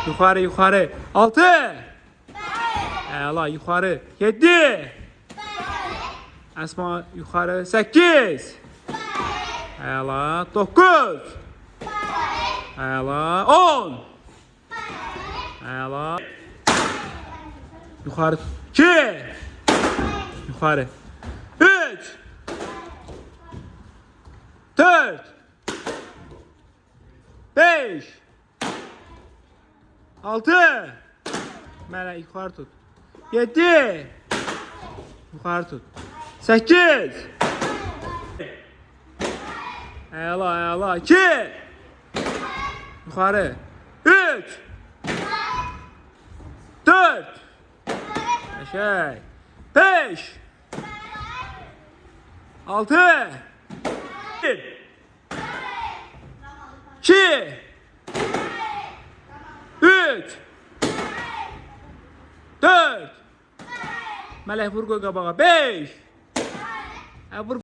Yuxarı, yuxarı. 6. Əla, yuxarı. 7. Əsma, yuxarı. 8. Əla, 9. Əla, 10. Əla. Yuxarı. 2. Yuxarı. 3. 4. 5. 6. Mələk yuxarı tut. 7. Yuxarı tut. 8. Əla, əla. 2. Yuxarı. 3. 4. Qəşəng. 5. 6. 1. 2. 3. 4. Mələk vur qoy qabağa. 5. Vur.